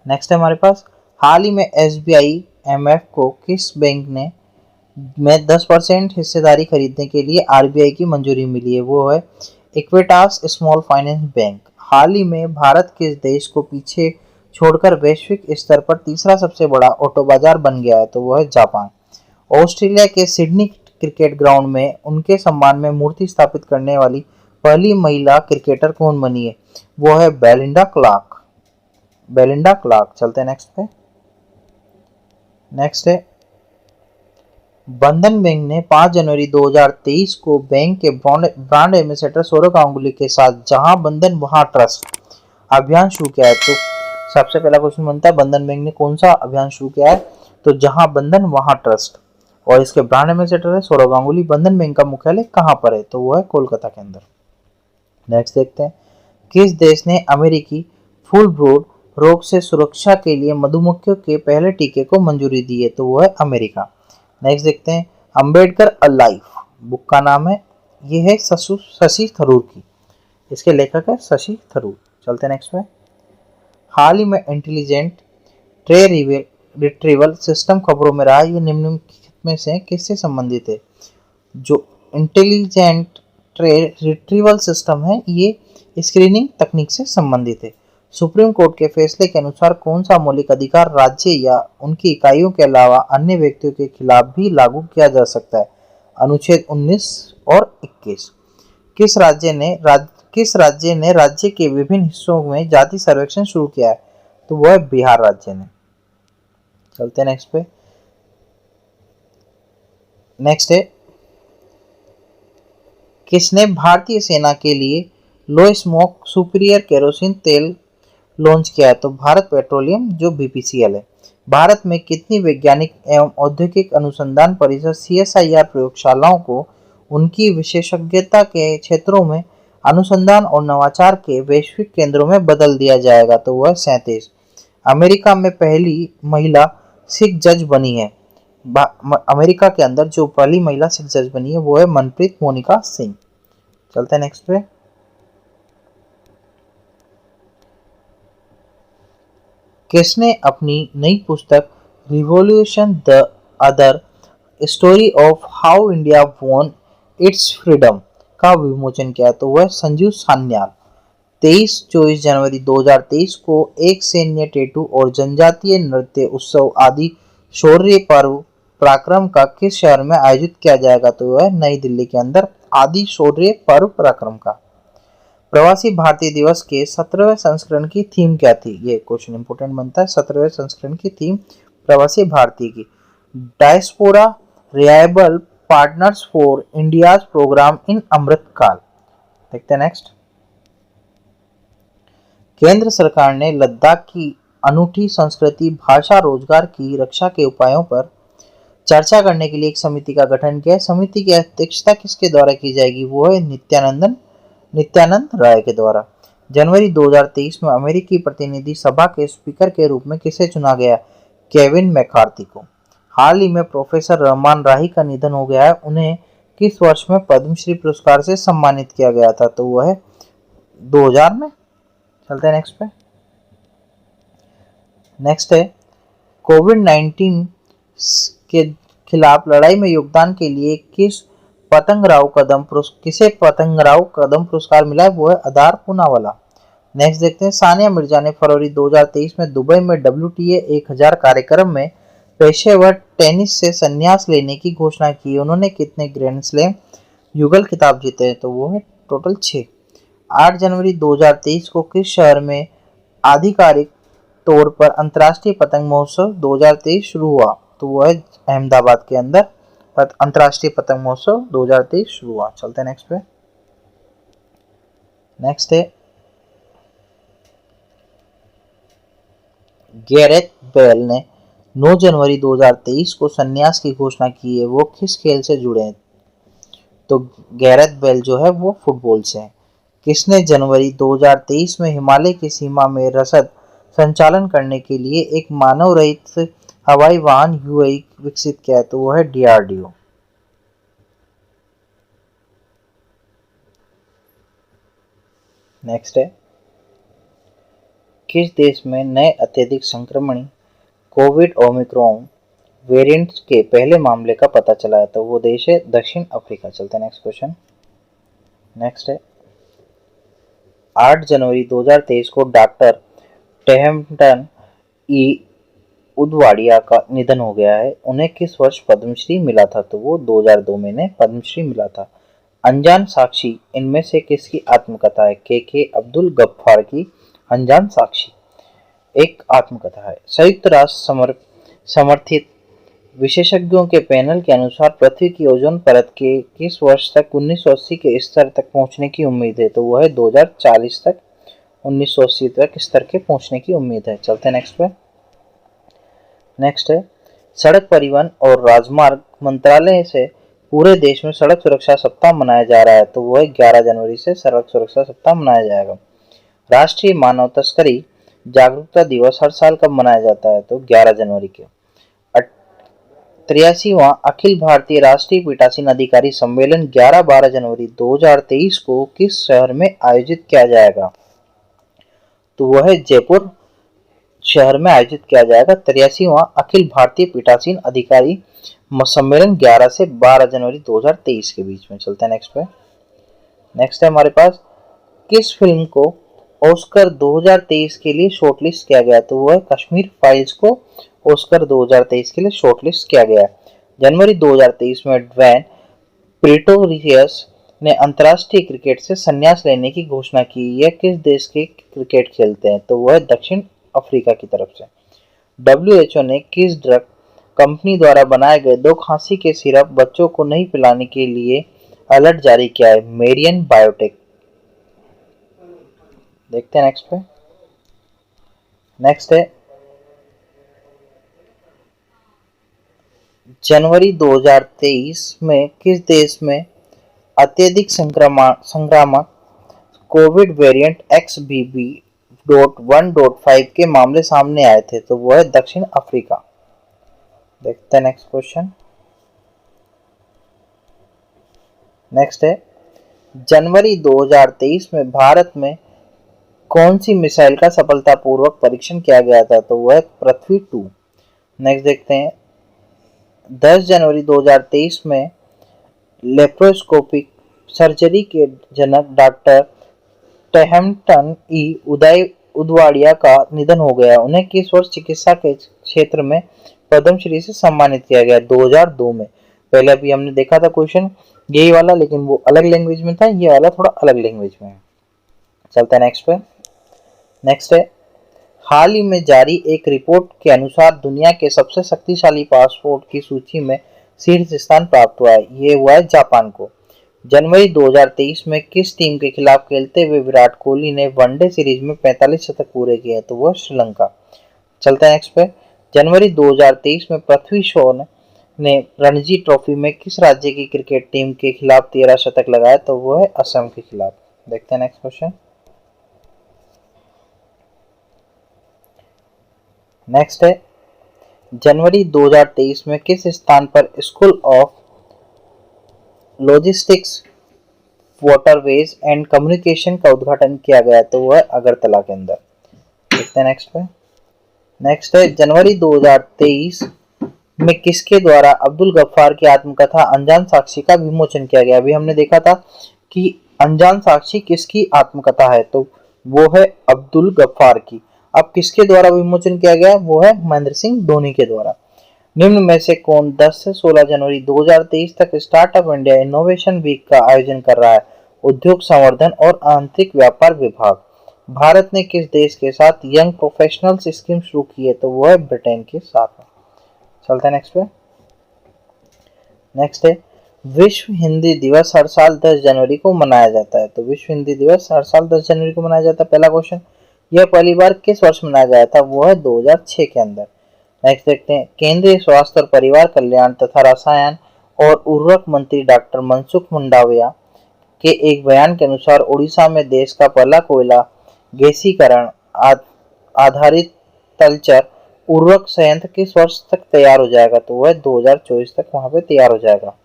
नेक्स्ट है हमारे पास, हाल ही में SBI MF को किस बैंक ने में 10% हिस्सेदारी खरीदने के लिए RBI की मंजूरी मिली है? वो है इक्विटास स्मॉल फाइनेंस बैंक। हाल ही में भारत किस देश को पीछे छोड़कर वैश्विक स्तर पर तीसरा सबसे बड़ा ऑटो बाजार बन गया है? तो वो है जापान। ऑस्ट्रेलिया के सिडनी क्रिकेट ग्राउंड में उनके सम्मान में मूर्ति स्थापित करने वाली पहली महिला क्रिकेटर कौन बनी है? वो है बेलिंडा क्लार्क। चलते हैं नेक्स्ट पे। नेक्स्ट है, बंधन बैंक ने 5 जनवरी 2023 को बैंक के ब्रांड एम्बेसडर सौरव गांगुली के साथ जहां बंधन वहां ट्रस्ट अभियान शुरू किया है। तो सबसे पहला क्वेश्चन बनता है, बंधन बैंक ने कौन सा अभियान शुरू किया है? तो जहां बंधन वहां ट्रस्ट, और इसके ब्रांड एम्बेसडर है सौरव गांगुली। बंधन बैंक का मुख्यालय कहां पर है? तो वो है कोलकाता के अंदर। नेक्स्ट देखते हैं, किस देश ने अमेरिकी फुल ब्रूड रोग से सुरक्षा के लिए मधुमक्खियों के पहले टीके को मंजूरी दी है? तो वो है अमेरिका। नेक्स्ट देखते हैं, अंबेडकर अ लाइफ बुक का नाम है, ये है शशि थरूर की, इसके लेखक है शशि थरूर। चलते हैं नेक्स्ट पे। हाल ही में इंटेलिजेंट ट्रे रिट्रीवल सिस्टम खबरों में रहा, ये निम्नलिखित में से किससे संबंधित है? जो इंटेलिजेंट ट्रे रिट्रीवल सिस्टम है ये स्क्रीनिंग तकनीक से संबंधित है। सुप्रीम कोर्ट के फैसले के अनुसार कौन सा मौलिक अधिकार राज्य या उनकी इकाइयों के अलावा अन्य व्यक्तियों के खिलाफ भी लागू किया जा सकता है? अनुच्छेद 19 और 21। किस राज्य ने राज्य के विभिन्न हिस्सों में जाति सर्वेक्षण शुरू किया है? तो वह है बिहार राज्य ने। चलते हैं नेक्स्ट पे। नेक्स्ट है, किसने भारतीय सेना के लिए लो स्मोक सुपीरियर केरोसिन तेल लॉन्च किया है? तो भारत पेट्रोलियम, जो BPCL है। भारत में कितनी वैज्ञानिक एवं औद्योगिक अनुसंधान परिषद CSIR प्रयोगशालाओं को उनकी विशेषज्ञता के क्षेत्रों में अनुसंधान और नवाचार के वैश्विक केंद्रों में बदल दिया जाएगा? तो वह 37। अमेरिका में पहली महिला सिख जज बनी है, अमेरिका के अंदर जो पहली महिला सिख जज बनी है वो है मनप्रीत मोनिका सिंह। चलते हैं नेक्स्ट पे। किसने अपनी नई पुस्तक revolution the other story of how India won it's freedom का विमोचन किया? तो वह संजीव सान्याल। 23-24 जनवरी 2023 को एक सैन्य टेटू और जनजातीय नृत्य उत्सव आदि शौर्य पर्व पराक्रम का किस शहर में आयोजित किया जाएगा? तो वह नई दिल्ली के अंदर आदि शौर्य पर्व पराक्रम का। प्रवासी भारतीय दिवस के 17वें संस्करण की थीम क्या थी? ये क्वेश्चन इंपोर्टेंट बनता है। 17वें संस्करण की थीम प्रवासी भारतीय की diaspora reliable partners for India's program in Amritkaal. देखते हैं नेक्स्ट। केंद्र सरकार ने लद्दाख की अनूठी संस्कृति, भाषा, रोजगार की रक्षा के उपायों पर चर्चा करने के लिए एक समिति का गठन किया। समिति की अध्यक्षता किसके द्वारा की जाएगी? वो है नित्यानंद राय के द्वारा। जनवरी 2023 में अमेरिकी प्रतिनिधि सभा के स्पीकर के रूप में किसे चुना गया? केविन मैकार्थी को। हाल ही में प्रोफेसर रहमान राही का निधन हो गया है, उन्हें किस वर्ष में पद्मश्री पुरस्कार से सम्मानित किया गया था? तो वह है 2000 में। चलते हैं नेक्स्ट पे। नेक्स्ट है, कोविड-19 के खिलाफ लड़ाई में योगदान के लिए किसे पतंगराव कदम पुरस्कार मिला है? वो है अदार पूनावाला। नेक्स्ट देखते हैं, सानिया मिर्जा ने फरवरी 2023 में दुबई में WTA 1000 कार्यक्रम में पेशेवर टेनिस से संन्यास लेने की घोषणा की। उन्होंने कितने ग्रैंड स्लैम युगल खिताब जीते हैं? तो वो है टोटल 6। 8 जनवरी 2023 को किस शहर में आधिकारिक तौर पर अंतर्राष्ट्रीय पतंग महोत्सव 2023 शुरू हुआ? तो वो है अहमदाबाद के अंदर अंतर्राष्ट्रीय पतंग महोत्सव 2023 शुरू हुआ। चलते हैं नेक्स्ट पे। नेक्स्ट है, गैरेथ बेल ने 9 जनवरी 2023 को संन्यास की घोषणा की है, वो किस खेल से जुड़े हैं? तो गैरेथ बेल जो है वो फुटबॉल से है। किसने जनवरी 2023 में हिमालय की सीमा में रसद संचालन करने के लिए एक मानव रहित हवाई वाहन यूएई विकसित किया है? तो वो है डीआरडीओ। नेक्स्ट है, किस देश में नए अत्यधिक संक्रमणी कोविड ओमिक्रॉन वेरिएंट के पहले मामले का पता चला है? तो वो देश है दक्षिण अफ्रीका। चलते हैं नेक्स्ट क्वेश्चन। नेक्स्ट है, 8 जनवरी 2023 को डॉक्टर टेहमटन ई उदवाड़िया का निधन हो गया है। उन्हें किस वर्ष पद्मश्री मिला था? तो वो 2002 में इन्हें पद्मश्री मिला था। अनजान साक्षी इनमें से किसकी आत्मकथा है? के अब्दुल गफ्फार की अनजान साक्षी एक आत्मकथा है। संयुक्त राष्ट्र समर्थित विशेषज्ञों के पैनल के अनुसार पृथ्वी की ओजोन परत के किस वर्ष तक 1980 के स्तर तक पहुंचने की उम्मीद है? तो वह है 2040 तक 1980 तक स्तर के पहुंचने की उम्मीद है। चलते हैं नेक्स्ट पे। नेक्स्ट है, सड़क परिवहन और राजमार्ग मंत्रालय से पूरे देश में सड़क सुरक्षा सप्ताह मनाया जा रहा है। तो वह 11 जनवरी से सड़क सुरक्षा सप्ताह मनाया जाएगा। राष्ट्रीय मानव तस्करी जागरूकता दिवस हर साल कब मनाया जाता है? तो 11 जनवरी के। 83वां अखिल भारतीय राष्ट्रीय पीठासीन अधिकारी सम्मेलन 11-12 जनवरी 2023 को किस शहर में आयोजित किया जाएगा? तो वह है जयपुर शहर में आयोजित किया जाएगा। 83वां अखिल भारतीय पीठासीन अधिकारी सम्मेलन 11 से 12 जनवरी 2023 के बीच में। चलते हैं नेक्स्ट पे। नेक्स्ट है हमारे पास, किस फिल्म को ऑस्कर 2023 के लिए शॉर्टलिस्ट किया गया? तो वो है कश्मीर फाइल्स को ऑस्कर 2023 के लिए शॉर्टलिस्ट किया गया। जनवरी 2023 में ड्वेन प्रेटोरियस ने अंतर्राष्ट्रीय क्रिकेट से संन्यास लेने की घोषणा की। यह किस देश के क्रिकेट खेलते हैं? तो वह है दक्षिण अफ्रीका की तरफ से। WHO ने किस ड्रग कंपनी द्वारा बनाए गए 2 खांसी के सिरप बच्चों को नहीं पिलाने के लिए अलर्ट जारी किया है? मेरियन बायोटेक। देखते हैं नेक्स्ट पे। नेक्स्ट है, जनवरी 2023 में किस देश में अत्यधिक संक्रामक कोविड वेरिएंट XBB.1.5 के मामले सामने आए थे? तो वो है दक्षिण अफ्रीका। देखते हैं नेक्स्ट क्वेश्चन। नेक्स्ट है, जनवरी 2023 में भारत में कौन सी मिसाइल का सफलतापूर्वक परीक्षण किया गया था? तो वह है पृथ्वी 2। नेक्स्ट देखते हैं, 10 जनवरी 2023 में लेप्रोस्कोपिक सर्जरी के जनक डॉक्टर टेहमटन ई उदवाड़िया का निधन हो गया। उन्हें किस वर्ष चिकित्सा के क्षेत्र में पद्मश्री से सम्मानित किया गया? 2002 में। पहले अभी हमने देखा था क्वेश्चन यही वाला, लेकिन वो अलग लैंग्वेज में था, ये वाला थोड़ा अलग लैंग्वेज में है। चलते हैं नेक्स्ट पे। नेक्स्ट है, हाल ही में जारी एक रिपोर्ट के अनुसार दुनिया के सबसे शक्तिशाली पासपोर्ट की सूची में शीर्ष स्थान प्राप्त हुआ है। ये हुआ है जापान को। जनवरी 2023 में किस टीम के खिलाफ खेलते हुए विराट कोहली ने वनडे सीरीज में 45 शतक पूरे किए? तो वह श्रीलंका। चलते हैं नेक्स्ट पे। जनवरी 2023 में पृथ्वी शॉ ने रणजी ट्रॉफी में किस राज्य की क्रिकेट टीम के खिलाफ 13 शतक लगाए? तो वो है असम के खिलाफ। देखते हैं नेक्स्ट क्वेश्चन। नेक्स्ट है, जनवरी 2023 में किस स्थान पर school of logistics waterways and communication का उद्घाटन किया गया? तो वह अगरतला के अंदर। देखते हैं नेक्स्ट पे। नेक्स्ट है, जनवरी 2023 में किसके द्वारा अब्दुल गफ्फार की आत्मकथा अनजान साक्षी का विमोचन किया गया? अभी हमने देखा था कि अनजान साक्षी किसकी आत्मकथा है, तो वो है अब्दुल गफ्फार की। अब किसके द्वारा विमोचन किया गया? वो है महेंद्र सिंह धोनी के द्वारा। निम्न में से कौन 10 से 16 जनवरी 2023 तक स्टार्टअप इंडिया इनोवेशन वीक का आयोजन कर रहा है? उद्योग संवर्धन और आंतरिक व्यापार विभाग। भारत ने किस देश के साथ यंग प्रोफेशनल्स स्कीम शुरू की है? तो वो है ब्रिटेन के साथ में। चलते हैं नेक्स्ट पे। नेक्स्ट है, विश्व हिंदी दिवस हर साल 10 जनवरी को मनाया जाता है। तो विश्व हिंदी दिवस हर साल 10 जनवरी को मनाया जाता है। पहला क्वेश्चन, यह पहली बार किस वर्ष मनाया गया था? वो है 2006 के अंदर। नेक्स्ट देखते हैं, केंद्रीय स्वास्थ्य और परिवार कल्याण तथा रसायन और उर्वरक मंत्री डॉक्टर मनसुख मंडाविया के एक बयान के अनुसार उड़ीसा में देश का पहला कोयला गैसीकरण आधारित तलचर उर्वरक संयंत्र किस वर्ष तक तैयार हो जाएगा, तो वह 2024 तक वहां पे तैयार हो जाएगा।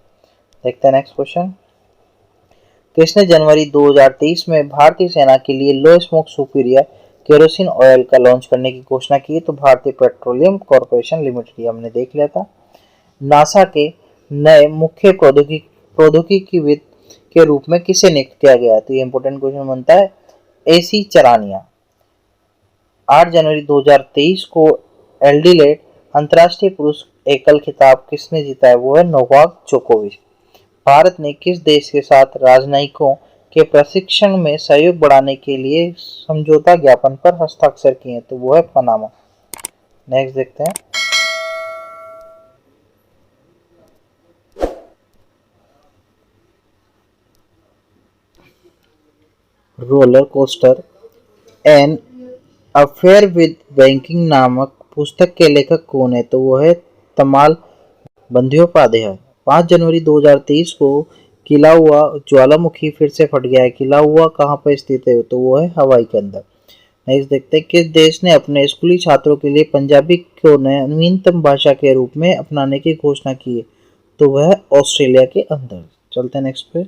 देखते हैं नेक्स्ट क्वेश्चन। किसने जनवरी 2023 में भारतीय सेना के लिए low smoke superior kerosene oil का लॉन्च करने की घोषणा की, तो भारतीय पेट्रोलियम कॉर्पोरेशन लिमिटेड, हमने देख लिया था। नासा के नए मुख्य प्रौद्योगिकीविद के रूप में किसे नियुक्त किया गया, तो ये इंपॉर्टेंट क्वेश्चन बनता है एसी चरानिया। 8 जनवरी 2023 को एडिलेड अंतर्राष्ट्रीय पुरुष एकल खिताब किसने जीता है, वो है नोवाक जोकोविच। भारत ने किस देश के साथ राजनयिकों के प्रशिक्षण में सहयोग बढ़ाने के लिए समझौता ज्ञापन पर हस्ताक्षर किए, तो वो है पनामा। नेक्स्ट देखते हैं। Roller coaster an affair with banking नामक पुस्तक के लेखक कौन है, तो वो है तमाल बंद्योपाध्याय। 5 जनवरी 2023 को किलाउआ ज्वालामुखी फिर से फट गया है। किलाउआ कहाँ पर स्थित है, तो वो है हवाई के अंदर। नेक्स्ट देखते हैं। किस देश ने अपने स्कूली छात्रों के लिए पंजाबी को नवीनतम भाषा के रूप में अपनाने की घोषणा की है, तो वह है ऑस्ट्रेलिया के अंदर। चलते हैं नेक्स्ट पे।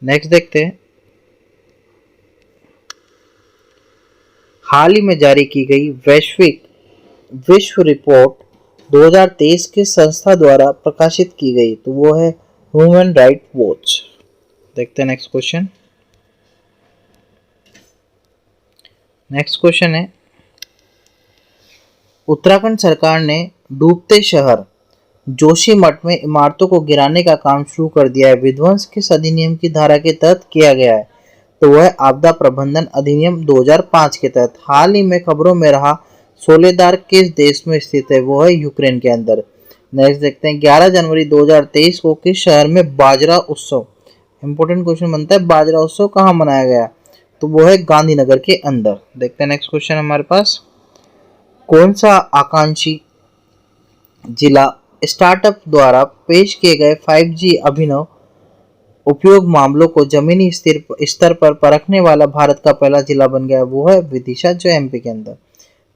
नेक्स्ट देखते हैं। हाल ही में जारी की गई विश्व रिपोर्ट 2023 की संस्था द्वारा प्रकाशित की गई, तो वो है ह्यूमन राइट वॉच। देखते हैं नेक्स्ट क्वेश्चन। नेक्स्ट क्वेश्चन है, उत्तराखंड सरकार ने डूबते शहर जोशीमठ में इमारतों को गिराने का काम शुरू कर दिया है। विध्वंस किस अधिनियम की धारा के तहत किया गया है, तो वह आपदा प्रबंधन अधिनियम 2005 के तहत। हाल ही में खबरों में रहा सोलेदार किस देश में स्थित है, वो है यूक्रेन के अंदर। नेक्स्ट देखते हैं। 11 जनवरी 2023 को किस शहर में बाजरा उत्सव, इंपोर्टेंट क्वेश्चन बनता है, बाजरा उत्सव कहाँ मनाया गया, तो वो है गांधीनगर के अंदर। देखते हैं नेक्स्ट क्वेश्चन हमारे पास। कौन सा आकांक्षी जिला स्टार्टअप द्वारा पेश किए गए 5G अभिनव उपयोग मामलों को जमीनी स्तर पर परखने वाला भारत का पहला जिला बन गया, वो है विदिशा, जो एमपी के अंदर।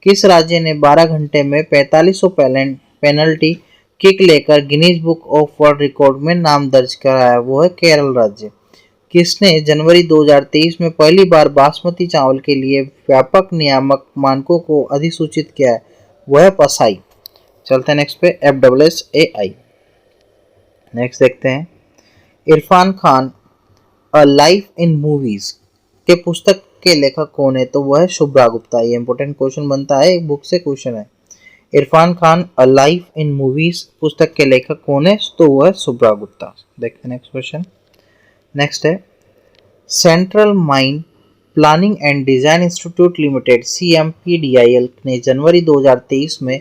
किस राज्य ने 12 घंटे में 4500 पेनल्टी किक लेकर Guinness book of world record में नाम दर्ज कराया, वो है केरल राज्य। किसने जनवरी 2023 में पहली बार बासमती चावल के लिए व्यापक नियामक मानकों को अधिसूचित किया है, वो है पसाई। चलते हैं नेक्स्ट पे, FSSAI। नेक्स्ट देखते हैं। Irfan Khan a life in movies के पुस्तक के लेखक कौन है, तो वह है शुभ्रा गुप्ता। ये इंपॉर्टेंट क्वेश्चन बनता है, एक बुक से क्वेश्चन है। Irfan Khan a life in movies पुस्तक के लेखक कौन है, तो वह है शुभ्रा गुप्ता। देखते हैं नेक्स्ट क्वेश्चन। नेक्स्ट है, central mine planning and design institute limited CMPDIL ने जनवरी 2023 में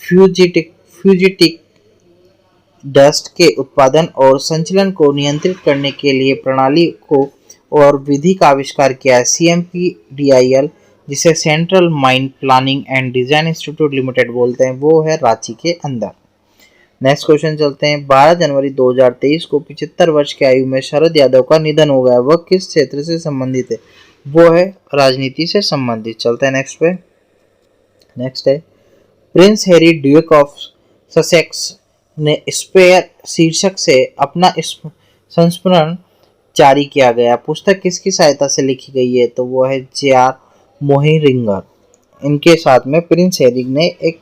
फ्यूजिटिक डस्ट के उत्पादन और संचलन को नियंत्रित करने के लिए प्रणाली को और विधि का आविष्कार किया है। CMPDIL, जिसे central mine planning and design institute limited बोलते हैं, वो है रांची के अंदर। नेक्स्ट क्वेश्चन चलते हैं। 12 जनवरी 2023 को 75 वर्ष की आयु में शरद यादव का निधन हो गया। वह किस क्षेत्र से संबंधित है, वो है राजनीति से संबंधित। चलते हैं नेक्स्ट पे। नेक्स्ट है, Prince Harry Duke of Sussex ने स्पेयर शीर्षक से अपना संस्मरण जारी किया गया। पुस्तक किसकी सहायता से लिखी गई है, तो वो है JR मोहिरिंगर। इनके साथ में प्रिंस हैरी ने एक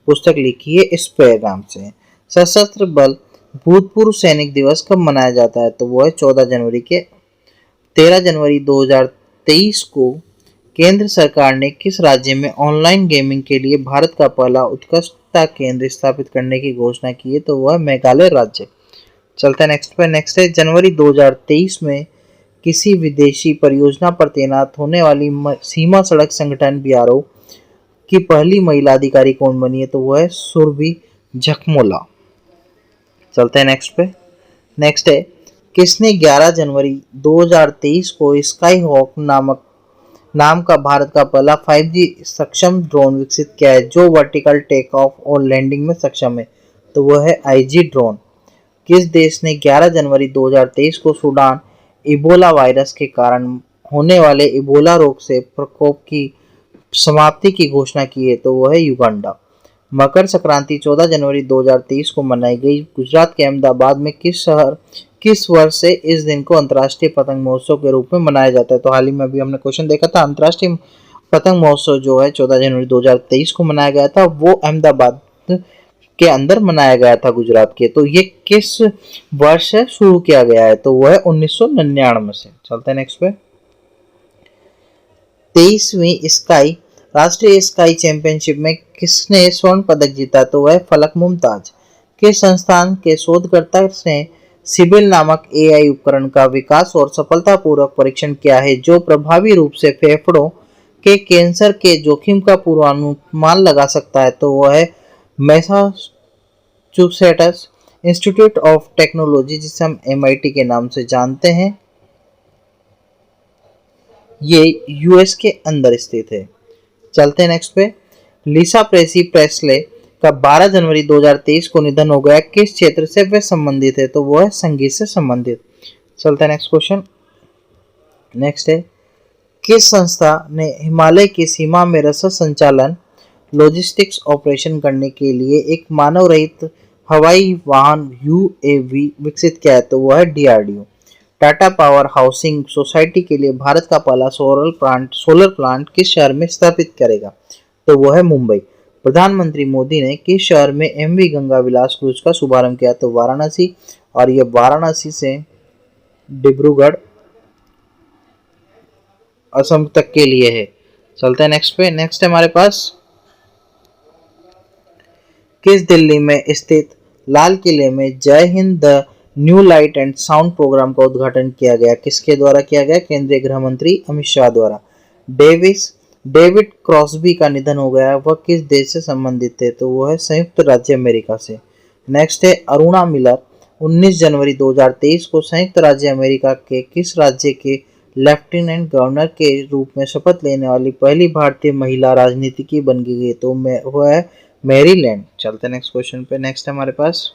पुस्तक लिखी है स्पेयर नाम से। सशस्त्र बल भूतपूर्व सैनिक दिवस कब मनाया जाता है, तो वो है 14 जनवरी के। 13 जनवरी 2023 को केंद्र सरकार ने किस राज्य में ऑनलाइन गेमिंग के लिए भारत का पहला उत्कृष्टता केंद्र स्थापित करने की घोषणा की है, तो वह मेघालय राज्य। चलते हैं नेक्स्ट पे। नेक्स्ट है, जनवरी 2023 में किसी विदेशी परियोजना पर तैनात होने वाली सीमा सड़क संगठन BRO की पहली महिला अधिकारी कौन बनी है, तो वह है सुरभि झकमोला। चलते हैं नेक्स्ट पे। नेक्स्ट है, किसने 11 जनवरी 2023 को स्काई हॉक नाम का भारत का पहला 5G सक्षम ड्रोन विकसित किया है, जो वर्टिकल टेक ऑफ और लैंडिंग में सक्षम है, तो वो है IG ड्रोन। किस देश ने 11 जनवरी 2023 को सूडान इबोला वायरस के कारण होने वाले इबोला रोग से प्रकोप की समाप्ति की घोषणा की है? तो वो है युगांडा। मकर संक्रांति 14 जनवरी 2023 को मनाई गई। गुजरात के अहमदाबाद में किस वर्ष से इस दिन को अंतर्राष्ट्रीय पतंग महोत्सव के रूप में मनाया जाता है? तो हाल ही में अभी हमने क्वेश्चन देखा था, अंतर्राष्ट्रीय पतंग महोत्सव जो है 14 जनवरी 2023 को मनाया गया था, वो अहमदाबाद के अंदर मनाया गया था गुजरात के। तो ये किस वर्ष से शुरू किया गया है? तो वो है 1999 से। चलते हैं नेक्स्ट पे। 23वीं स्काई राष्ट्रीय स्काई चैंपियनशिप में किसने स्वर्ण पदक जीता? तो वह फलक मुमताज। किस संस्थान के शोधकर्ता ने सिबिल नामक AI उपकरण का विकास और सफलतापूर्वक परीक्षण किया है, जो प्रभावी रूप से फेफड़ों के कैंसर के जोखिम का पूर्वानुमान लगा सकता है? तो वह है मैसाचुसेट्स इंस्टीट्यूट ऑफ टेक्नोलॉजी, जिसे हम MIT के नाम से जानते हैं। ये US के अंदर स्थित है। चलते हैं नेक्स्ट पे। लिसा प्रेस्ले का 12 जनवरी 2023 को निधन हो गया। किस क्षेत्र से वे संबंधित है? तो वो है संगीत से संबंधित। चलते हैं नेक्स्ट क्वेश्चन। नेक्स्ट है, किस संस्था ने हिमालय की सीमा में रसद संचालन लॉजिस्टिक्स ऑपरेशन करने के लिए एक मानव रहित हवाई वाहन UAV विकसित किया है? तो वो है DRDO। Tata power housing society के लिए भारत का पहला सोलर प्लांट किस शहर में स्थापित करेगा? तो वो है मुंबई। प्रधानमंत्री मोदी ने किस शहर में MV गंगा विलास क्रूज का शुभारंभ किया? तो वाराणसी, और ये वाराणसी से डिब्रूगढ़ असम तक के लिए है। चलते हैं नेक्स्ट पे। नेक्स्ट है हमारे पास, किस दिल्ली में स्थित लाल किले में Jai Hind the new light and sound program का उद्घाटन किया गया? किसके द्वारा किया गया? केंद्रीय गृह मंत्री अमित शाह द्वारा। डेविड क्रॉसबी का निधन हो गया है, वह किस देश से संबंधित थे? तो वो है संयुक्त राज्य अमेरिका से। नेक्स्ट है, अरुणा मिलर 19 जनवरी 2023 को संयुक्त राज्य अमेरिका के किस राज्य के लेफ्टिनेंट गवर्नर के रूप में शपथ लेने वाली पहली भारतीय महिला राजनीतिज्ञ बन गई? तो वो है मैरीलैंड। चलते हैं नेक्स्ट क्वेश्चन पे। नेक्स्ट है हमारे पास,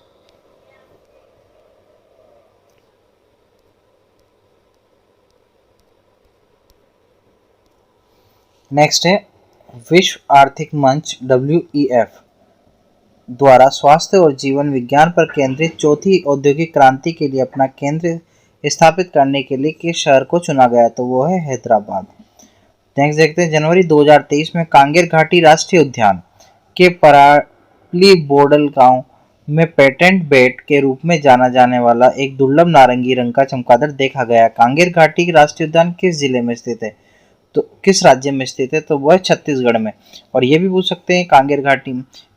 नेक्स्ट है, विश्व आर्थिक मंच WEF द्वारा स्वास्थ्य और जीवन विज्ञान पर केंद्रित चौथी औद्योगिक क्रांति के लिए अपना केंद्र स्थापित करने के लिए किस शहर को चुना गया? तो वो है हैदराबाद। नेक्स्ट देखते हैं, जनवरी 2023 में कांगेर घाटी राष्ट्रीय उद्यान के पराली बोडल गांव में पेटेंट बेट के रूप में जाना जाने वाला एक दुर्लभ नारंगी रंग का चमगादड़ देखा गया। कांगेर घाटी राष्ट्रीय उद्यान किस जिले में स्थित है? तो किस राज्य में स्थित है? तो वह छत्तीसगढ़ में। और ये भी पूछ सकते हैं, कांगेर घाटी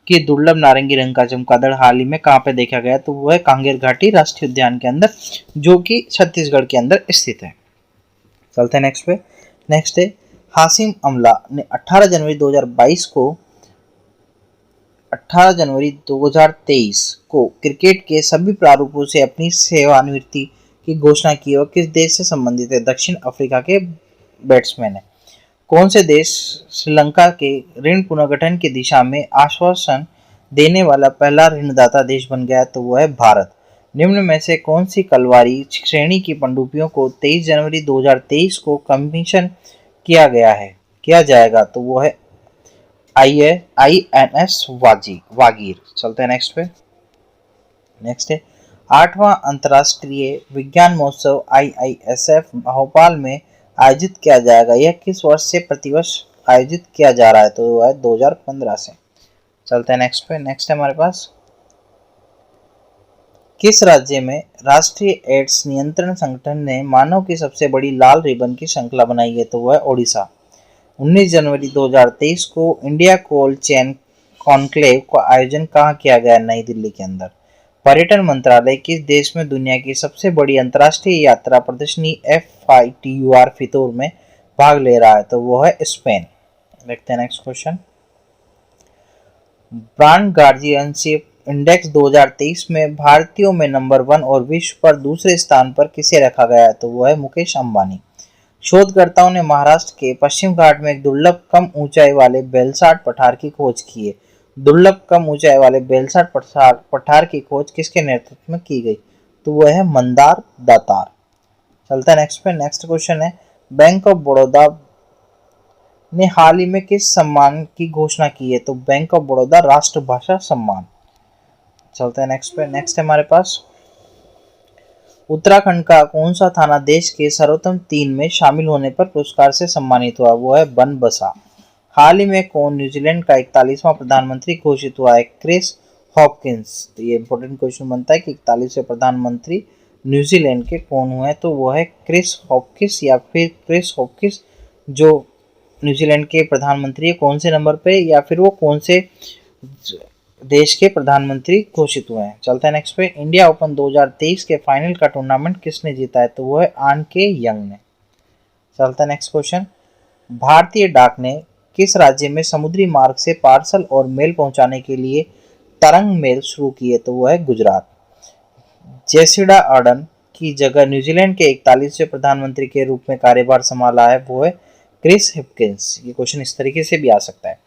की दुर्लभ नारंगी रंग का चमगादड़ हाल ही में कहाँ पे देखा गया? तो वह कांगेर घाटी राष्ट्रीय उद्यान के अंदर, जो कि छत्तीसगढ़ के अंदर स्थित है। चलते हैं नेक्स्ट पे। नेक्स्ट है, हाशिम अमला ने 18 जनवरी 2023 को क्रिकेट के सभी प्रारूपों से अपनी सेवानिवृत्ति की घोषणा की और किस देश से संबंधित है? दक्षिण अफ्रीका के बैट्समैन है। कौन से देश श्रीलंका के ऋण पुनर्गठन की दिशा में आश्वासन देने वाला पहला ऋणदाता देश बन गया? तो वह है भारत। निम्न में से कौन सी कलवारी श्रेणी की पनडुब्बियों को 23 जनवरी 2023 को कमीशन किया जाएगा? तो वो है INS वागीर। चलते हैं नेक्स्ट पे। नेक्स्ट है, 8वां अंतर्राष्ट्रीय विज्ञान महोत्सव IISF भोपाल में आयोजित किया जाएगा। यह किस वर्ष से प्रतिवर्ष आयोजित किया जा रहा है? तो वह है 2015 से। चलते हैं नेक्स्ट पे। नेक्स्ट है हमारे पास, किस राज्य में राष्ट्रीय एड्स नियंत्रण संगठन ने मानव की सबसे बड़ी लाल रिबन की श्रृंखला बनाई है? तो वह है ओडिशा। 19 जनवरी 2023 को इंडिया कोल्ड चेन कॉन्क्लेव का आयोजन कहाँ किया गया? नई दिल्ली के अंदर। पर्यटन मंत्रालय किस देश में दुनिया की सबसे बड़ी अंतर्राष्ट्रीय यात्रा प्रदर्शनी FITUR फितूर में भाग ले रहा है? तो वो है स्पेन। देखते हैं next question. Brand guardianship index 2023 में भारतीयों में नंबर 1 और विश्व पर दूसरे स्थान पर किसे रखा गया है? तो वो है मुकेश अंबानी। शोधकर्ताओं ने महाराष्ट्र के पश्चिम घाट में एक दुर्लभ कम ऊंचाई वाले बेलसाट पठार की खोज की है। दुर्लभ कम ऊंचाई वाले बेलसाट पठार की खोज किसके नेतृत्व में की गई? तो वह है मंदार दातार। चलता है नेक्स्ट पे। नेक्स्ट क्वेश्चन है, बैंक ऑफ बड़ौदा ने हाल ही में किस सम्मान की घोषणा की है? तो बैंक ऑफ बड़ौदा राष्ट्रभाषा सम्मान। चलते हैं नेक्स्ट पे। नेक्स्ट है हमारे पास, उत्तराखंड का कौन सा थाना देश के सर्वोत्तम 3 में शामिल होने पर पुरस्कार से सम्मानित हुआ? वो है बनबसा। हाल ही में कौन न्यूजीलैंड का 41वां प्रधानमंत्री घोषित हुआ है? Chris Hopkins. तो ये इंपॉर्टेंट क्वेश्चन बनता है कि 41वें प्रधानमंत्री न्यूजीलैंड के कौन हुए हैं? तो वो है क्रिस हॉपकिंस या फिर क्रिस हॉपकिंस जो न्यूजीलैंड के प्रधानमंत्री है, कौन से नंबर पे या फिर वो कौन से देश के प्रधानमंत्री घोषित हुए हैं। चलते हैं नेक्स्ट पे। इंडिया ओपन 2023 के फाइनल का टूर्नामेंट किसने जीता है? तो वो है आन के यंग ने। चलते हैं नेक्स्ट क्वेश्चन, भारतीय डाक ने किस राज्य में समुद्री मार्ग से पार्सल और मेल पहुंचाने के लिए तरंग मेल शुरू की है? तो वो है गुजरात। जेसिडा अर्डन की जगह न्यूजीलैंड के 41वें प्रधानमंत्री के रूप में कार्यभार संभाला है, वो है क्रिस हिपकिंस। ये क्वेश्चन इस तरीके से भी आ सकता है।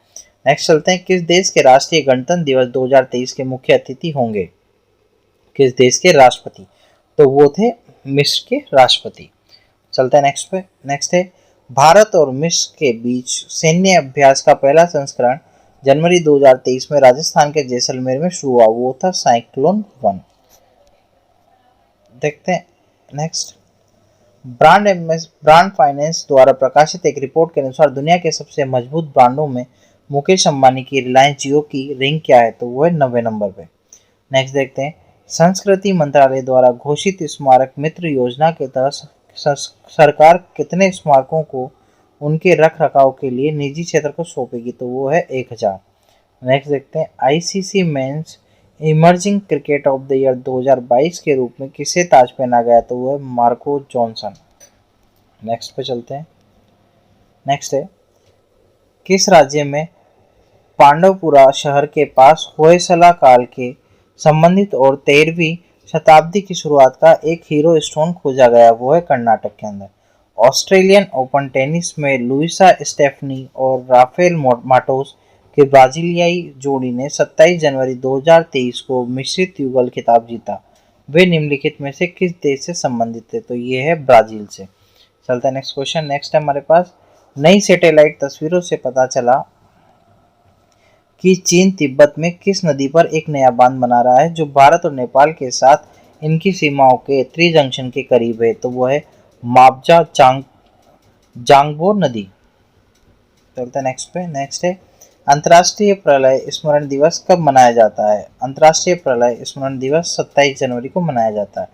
नेक्स्ट चलते हैं, किस देश के राष्ट्रीय गणतंत्र दिवस 2023 के मुख्य अतिथि होंगे? किस देश के राष्ट्रपति? तो वो थे मिस्र के राष्ट्रपति। चलते हैं नेक्स्ट पे। नेक्स्ट है, भारत और मिस्र के बीच सैन्य अभ्यास का पहला संस्करण जनवरी 2023 में राजस्थान के जैसलमेर में शुरू हुआ, वो था साइक्लोन 1। देखते हैं नेक्स्ट, ब्रांड फाइनेंस द्वारा प्रकाशित एक रिपोर्ट के अनुसार दुनिया के सबसे मजबूत ब्रांडों में मुकेश अंबानी की रिलायंस जियो की रैंक क्या है? तो वो है 90 नंबर पे। नेक्स्ट देखते हैं, संस्कृति मंत्रालय द्वारा घोषित स्मारक मित्र योजना के तहत सरकार कितने स्मारकों को उनके रख रखाव के लिए निजी क्षेत्र को सौंपेगी? तो वो है 1000। नेक्स्ट देखते हैं, ICC men's emerging cricket of the year 2022 के रूप में किसे ताज पहना गया? तो वो है मार्को जॉनसन। नेक्स्ट पे चलते हैं। नेक्स्ट है, किस राज्य में पांडवपुरा शहर के पास होयसला काल के संबंधित और 13वीं शताब्दी की शुरुआत का एक हीरो स्टोन खोजा गया? वो है कर्नाटक के अंदर। ऑस्ट्रेलियन ओपन टेनिस में लुइसा स्टेफनी और राफेल माटोस के ब्राजीलियाई जोड़ी ने 27 जनवरी 2023 को मिश्रित युगल खिताब जीता। वे निम्नलिखित में से किस देश से संबंधित थे? तो ये है ब्राजील से। चलता है नेक्स्ट क्वेश्चन। नेक्स्ट है हमारे पास, नई सैटेलाइट तस्वीरों से पता चला कि चीन तिब्बत में किस नदी पर एक नया बांध बना रहा है जो भारत और नेपाल के साथ इनकी सीमाओं के त्रिजंक्शन के करीब है? तो वो है माबजा जांगबो नदी। चलते हैं नेक्स्ट पे। नेक्स्ट है, अंतर्राष्ट्रीय प्रलय स्मरण दिवस कब मनाया जाता है? अंतर्राष्ट्रीय प्रलय स्मरण दिवस 27 जनवरी को मनाया जाता है।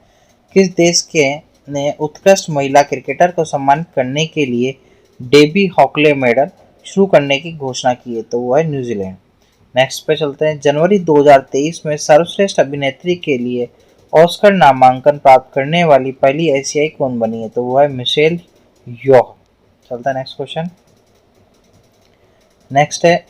किस देश के ने उत्कृष्ट महिला क्रिकेटर को सम्मानित करने के लिए डेबी हॉकले मेडल शुरू करने की घोषणा की है? तो वो है न्यूजीलैंड। नेक्स्ट पे चलते हैं, जनवरी 2023 में सर्वश्रेष्ठ अभिनेत्री के लिए ऑस्कर नामांकन प्राप्त करने वाली पहली एशियाई कौन बनी है? तो वो है मिशेल योह। चलता है नेक्स्ट क्वेश्चन। नेक्स्ट है,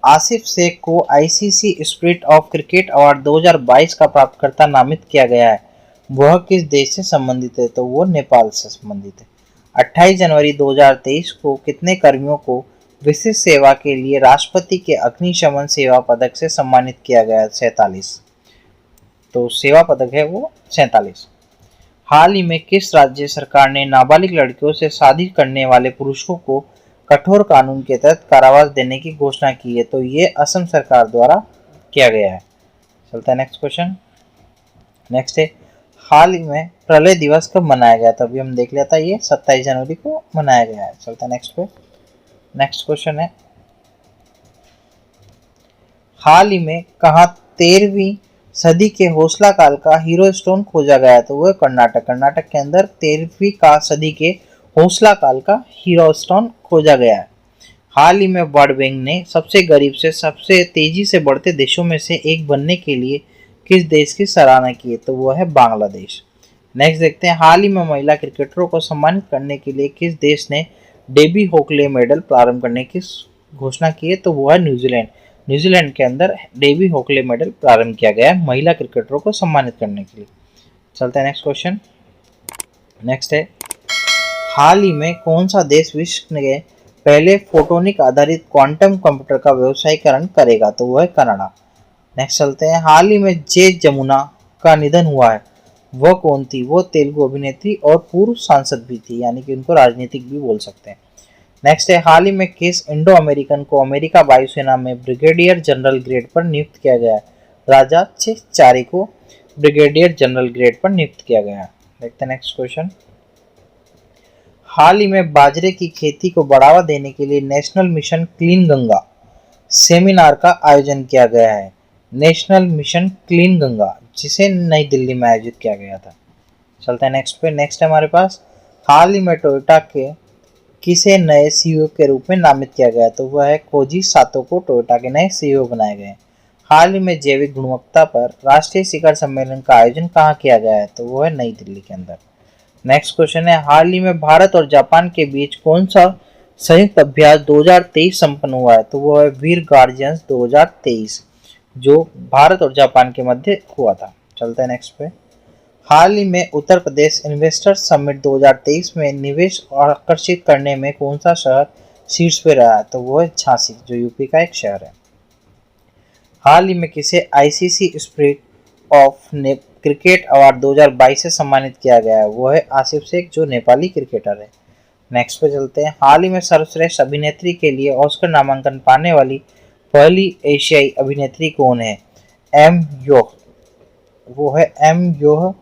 आसिफ शेख को ICC spirit of cricket award 2022 का प्राप्तकर्ता नामित किया गया है, वह किस देश से संबंधित है? तो वो नेपाल से संबंधित है। 28 जनवरी 2023 को कितने कर्मियों को विशिष्ट सेवा के लिए राष्ट्रपति के अग्निशमन सेवा पदक से सम्मानित किया गया? 47। तो सेवा पदक है वो 47। हाल ही में किस राज्य सरकार ने नाबालिग लड़कियों से शादी करने वाले पुरुषों को कठोर कानून के तहत कारावास देने की घोषणा की है? तो ये असम सरकार द्वारा किया गया है। चलता है नेक्स्ट क्वेश्चन। नेक्स्ट है, हाल ही में प्रलय दिवस कब मनाया गया? तो अभी हम देख लिया था, ये 27 जनवरी को मनाया गया है। चलता है नेक्स्ट पे। नेक्स्ट क्वेश्चन है, हाल ही में कहाँ 13वीं सदी के हौसला काल का हीरो स्टोन खोजा गया? तो वो कर्नाटक। कर्नाटक के अंदर 13वीं का सदी के हौसला काल का हीरो स्टोन खोजा गया है। हाल ही में वर्ल्ड बैंक ने सबसे गरीब से सबसे तेजी से बढ़ते देशों में से एक बनने के लिए किस देश की सराहना की है? तो वो है बांग्लादेश। नेक्स्ट देखते हैं, हाल ही में महिला क्रिकेटरों को सम्मानित करने के लिए किस देश ने डेबी हॉकले मेडल प्रारंभ करने की घोषणा की है? तो वो है न्यूजीलैंड। न्यूजीलैंड के अंदर डेबी हॉकले मेडल प्रारंभ किया गया है महिला क्रिकेटरों को सम्मानित करने के लिए। चलते हैं नेक्स्ट क्वेश्चन। नेक्स्ट है, हाल ही में कौन सा देश विश्व के पहले फोटोनिक आधारित क्वांटम कंप्यूटर का व्यवसायीकरण करेगा? तो वो है कनाडा। नेक्स्ट चलते हैं, हाल ही में जे जमुना का निधन हुआ है, वह कौन थी? वो तेलुगु अभिनेत्री और पूर्व सांसद भी थी, यानी कि उनको राजनीतिक भी बोल सकते हैं। नेक्स्ट है, हाल ही में किस इंडो अमेरिकन को अमेरिका वायुसेना में ब्रिगेडियर जनरल ग्रेड पर नियुक्त किया गया है? राजा चारी को ब्रिगेडियर जनरल ग्रेड पर नियुक्त किया गया है। देखते हैं नेक्स्ट क्वेश्चन। हाल ही में बाजरे की खेती को बढ़ावा देने के लिए national mission clean Ganga seminar का आयोजन किया गया है। नेशनल मिशन क्लीन गंगा, जिसे नई दिल्ली में आयोजित किया गया था। चलते हैं नेक्स्ट पे। नेक्स्ट है हमारे पास, हाल ही में टोयोटा के किसे नए सीईओ के रूप में नामित किया गया? तो वह है koji सातो को टोयोटा के नए सीईओ बनाए गए। हाल ही में जैविक गुणवत्ता पर राष्ट्रीय शिखर सम्मेलन का आयोजन कहाँ किया गया है? तो वो है नई दिल्ली के अंदर। नेक्स्ट क्वेश्चन है, हाल ही में भारत और जापान के बीच कौन सा संयुक्त अभ्यास 2023 संपन्न हुआ है? तो वो है वीर गार्जियंस 2023, जो भारत और जापान के मध्य हुआ था। चलते हैं नेक्स्ट पे। हाल ही में उत्तर प्रदेश इन्वेस्टर्स समिट 2023 में निवेश आकर्षित करने में कौन सा शहर शीर्ष पे रहा है? तो वो है झांसी, जो यूपी का एक शहर है। हाल ही में किसे ICC spirit of cricket award 2022 से सम्मानित किया गया है? वो है आसिफ शेख, जो नेपाली क्रिकेटर है। नेक्स्ट पे चलते हैं, हाल ही में सर्वश्रेष्ठ अभिनेत्री के लिए ऑस्कर नामांकन पाने वाली पहली एशियाई अभिनेत्री कौन है? एम योह, वो है एम योह,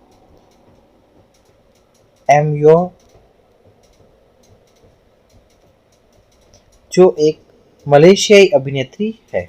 जो एक मलेशियाई अभिनेत्री है।